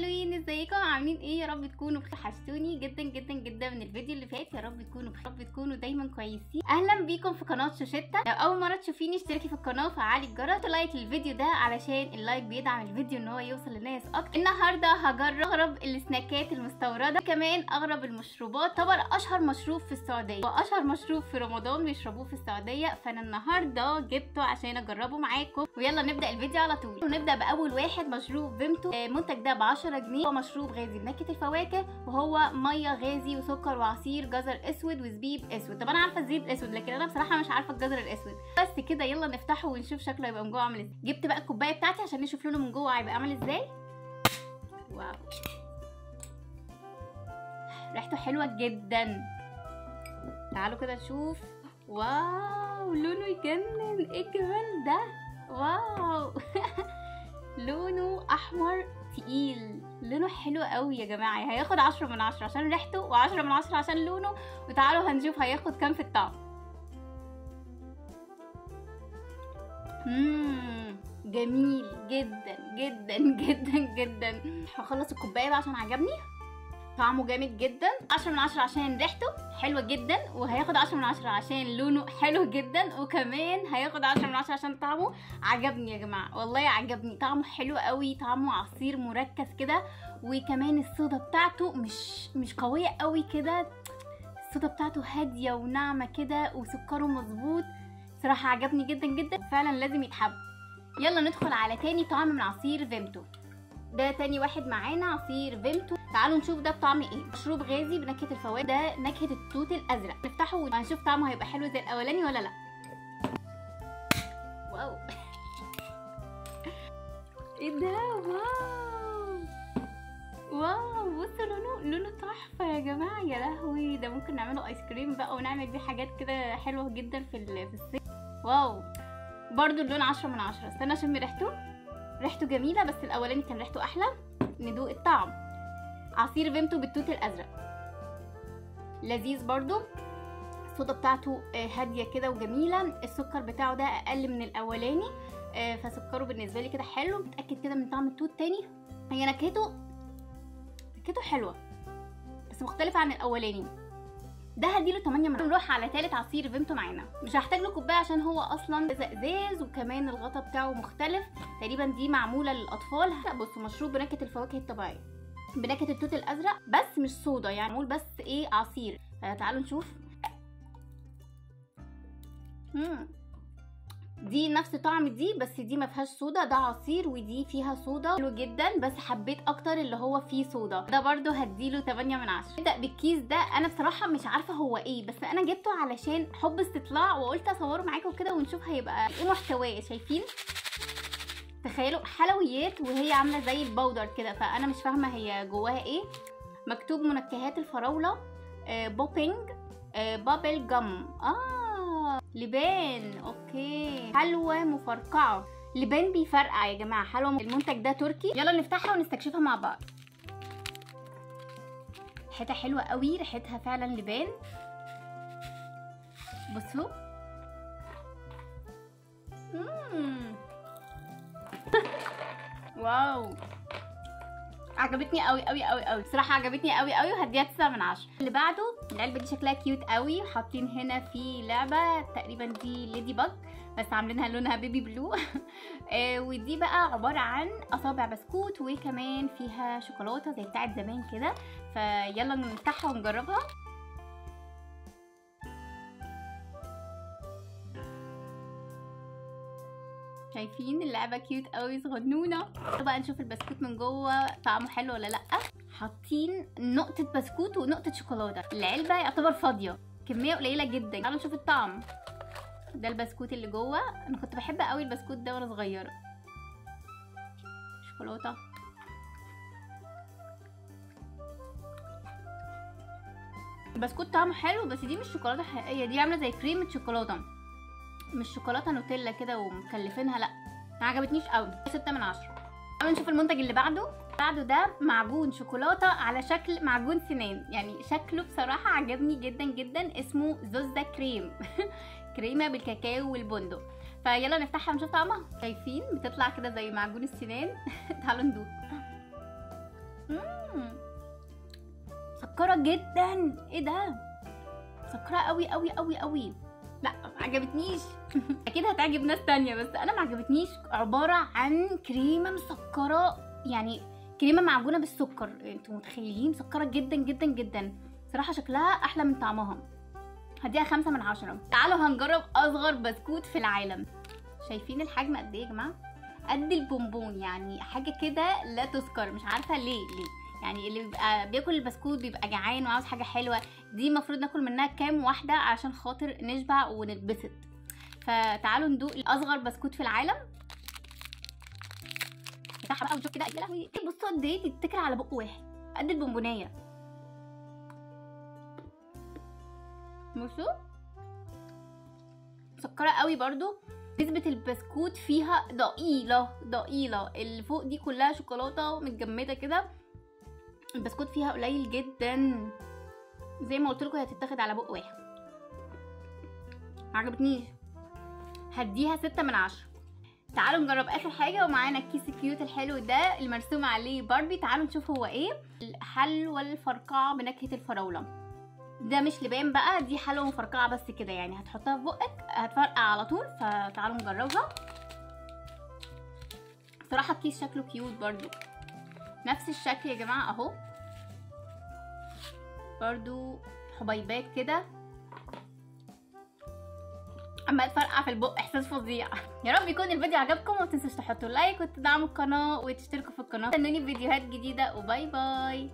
حلوين، ازيكم عاملين ايه؟ يا رب تكونوا وحشتوني جدا جدا جدا من الفيديو اللي فات. يا رب تكونوا دايما كويسين. اهلا بيكم في قناه شوشتة. لو اول مره تشوفيني اشتركي في القناه وفعلي الجرس ولايك للفيديو ده علشان اللايك بيدعم الفيديو ان هو يوصل لناس اكتر. النهارده هجرب اغرب السناكات المستورده، كمان اغرب المشروبات. طبعا اشهر مشروب في السعوديه واشهر مشروب في رمضان بيشربوه في السعوديه، فانا النهارده جبته عشان اجربه معاكم. ويلا نبدا الفيديو على طول، ونبدا باول واحد مشروب فيمتو. المنتج ده ب 10 جنيه. هو مشروب غازي بنكهه الفواكه، وهو ميه غازي وسكر وعصير جزر اسود وزبيب اسود. طب انا عارفه الزبيب الاسود، لكن انا بصراحه مش عارفه الجزر الاسود. بس كده يلا نفتحه ونشوف شكله هيبقى من جوه عامل ازاي. جبت بقى الكوبايه بتاعتي عشان نشوف لونه من جوه هيبقى عامل ازاي. واو، ريحته حلوه جدا. تعالوا كده نشوف. واو، لونه يجنن. ايه الجمال ده؟ واو لونه احمر تقيل، لونه حلو قوي يا جماعه. هياخد 10 من 10 عشان ريحته، و10 من 10 عشان لونه. وتعالوا هنشوف هياخد كام في الطعم. جميل جدا جدا جدا جدا. هخلص الكوبايه بقى عشان عجبني. طعمه جامد جدا. 10 من 10 عشان ريحته حلوه جدا، وهياخد 10 من 10 عشان لونه حلو جدا، وكمان هياخد 10 من 10 عشان طعمه عجبني يا جماعه. والله عجبني، طعمه حلو قوي، طعمه عصير مركز كده. وكمان الصودا بتاعته مش قويه قوي كده، الصودا بتاعته هاديه وناعمه كده، وسكره مظبوط. صراحه عجبني جدا جدا، فعلا لازم يتحب. يلا ندخل على تاني طعم من عصير فيمتو. ده تاني واحد معانا، عصير فيمتو. تعالوا نشوف ده بطعم ايه. مشروب غازي بنكهه الفواكه، ده نكهه التوت الازرق. نفتحه وهنشوف طعمه هيبقى حلو زي الاولاني ولا لا. واو ايه ده؟ واو واو، بصوا لونه تحفه يا جماعه. يا لهوي، ده ممكن نعمله ايس كريم بقى ونعمل بيه حاجات كده حلوه جدا في الصيف. واو، برضو اللون 10 من 10. استنى اشم ريحته جميله، بس الاولاني كان ريحته احلى. ندوق الطعم. عصير فيمتو بالتوت الازرق لذيذ برضو. الصودا بتاعته هاديه كده وجميله. السكر بتاعه ده اقل من الاولاني، فسكره بالنسبه لي كده حلو. متاكد كده من طعم التوت تاني. هي نكهته حلوه بس مختلفه عن الاولاني. ده هديله 8 من 10. نروح على تالت عصير فيمتو معانا. مش هحتاج له كوبايه عشان هو اصلا ازاز، وكمان الغطا بتاعه مختلف تقريبا. دي معموله للاطفال. لا بصوا، مشروب بنكهه الفواكه الطبيعيه بنكهه التوت الازرق، بس مش صودا يعني، معمول بس ايه عصير. تعالوا نشوف. دي نفس طعم دي، بس دي ما فيهاش صودا. ده عصير ودي فيها صودا. حلو جدا، بس حبيت اكتر اللي هو فيه صودا. ده برضو هديله 8 من 10. نبدا بالكيس ده. انا بصراحه مش عارفه هو ايه، بس انا جبته علشان حب استطلاع، وقلت اصوره معاكم كده ونشوف هيبقى ايه محتواه. شايفين؟ تخيلوا حلويات وهي عامله زي البودر كده، فانا مش فاهمه هي جواها ايه. مكتوب منكهات الفراوله، بوبينج، بابل جم، لبان. اوكي، حلوه مفرقعه. لبان بيفرقع يا جماعه. حلوه. المنتج ده تركي. يلا نفتحها ونستكشفها مع بعض. ريحتها حلوه قوي، ريحتها فعلا لبان. بصوا واو، عجبتني قوي قوي قوي قوي. بصراحه عجبتني قوي قوي، وهديها 9 من 10. اللي بعده، العلبه دي شكلها كيوت قوي. حاطين هنا في لعبه تقريبا دي ليدي باج، بس عاملينها لونها بيبي بلو. ودي بقى عباره عن اصابع بسكوت، وكمان فيها شوكولاته زي بتاعت زمان كده. فيلا نفتحها ونجربها. شايفين اللعبه كيوت قوي صغنونه. بقى نشوف البسكوت من جوه طعمه حلو ولا لا. حاطين نقطه بسكوت ونقطه شوكولاته. العلبه يعتبر فاضيه، كميه قليله جدا. تعالوا نشوف الطعم. ده البسكوت اللي جوه. انا كنت بحب قوي البسكوت ده وانا صغيره. شوكولاته. البسكوت طعمه حلو، بس دي مش شوكولاته حقيقيه، دي عامله زي كريمه شوكولاته، مش شوكولاته نوتيلا كده ومكلفينها. لا، ما عجبتنيش قوي. 6 من 10. تعالوا نشوف المنتج اللي بعده. ده معجون شوكولاته على شكل معجون سنان، يعني شكله بصراحه عجبني جدا جدا. اسمه زوزة كريم. كريمه بالكاكاو والبندق. فيلا نفتحها ونشوف طعمها. شايفين بتطلع كده زي معجون السنان. تعالوا ندوق. مسكره جدا. ايه ده، مسكره قوي قوي قوي قوي. لا ما عجبتنيش. اكيد هتعجب ناس تانية بس انا ما عجبتنيش. عباره عن كريمه مسكره، يعني كريمه معجونه بالسكر، انتوا متخيلين؟ مسكره جدا جدا جدا. صراحه شكلها احلى من طعمها. هديها 5 من 10. تعالوا هنجرب اصغر بسكوت في العالم. شايفين الحجم قد ايه يا جماعه؟ قد البونبون، يعني حاجه كده لا تذكر. مش عارفه ليه يعني اللي بيبقى بياكل البسكوت بيبقى جعان وعاوز حاجه حلوه، دي المفروض ناكل منها كام واحده عشان خاطر نشبع ونتبسط. فتعالوا ندوق اصغر بسكوت في العالم بتاعها بقى ونشوف كده. يا لهوي، بصوا قد ايه، دي بتتاكل على بق واحد، قد البونبونيه. بصوا مسكره قوي برضو. نسبة البسكوت فيها ضئيلة، اللي فوق دي كلها شوكولاتة متجمدة كده، البسكوت فيها قليل جدا. زي ما قلت لكم هي هتتاخد على بق واحد. معجبتنيش، هديها 6 من 10. تعالوا نجرب اخر حاجة، ومعانا الكيس الكيوت الحلو ده اللي مرسوم عليه باربي. تعالوا نشوف هو ايه. الحلوى الفرقعة بنكهة الفراولة. ده مش لبان بقى، دي حلوة مفرقعة بس كده، يعني هتحطها في بقك هتفرقع على طول. فتعالوا نجربها. صراحة الكيس شكله كيوت برضو، نفس الشكل يا جماعة اهو، برضو حبيبات كده اما تفرقع في البق، احساس فظيع. يا رب يكون الفيديو عجبكم، وما تنسوش تحطوا لايك وتدعموا القناة وتشتركوا في القناة. استنوني في فيديوهات جديدة، وباي باي.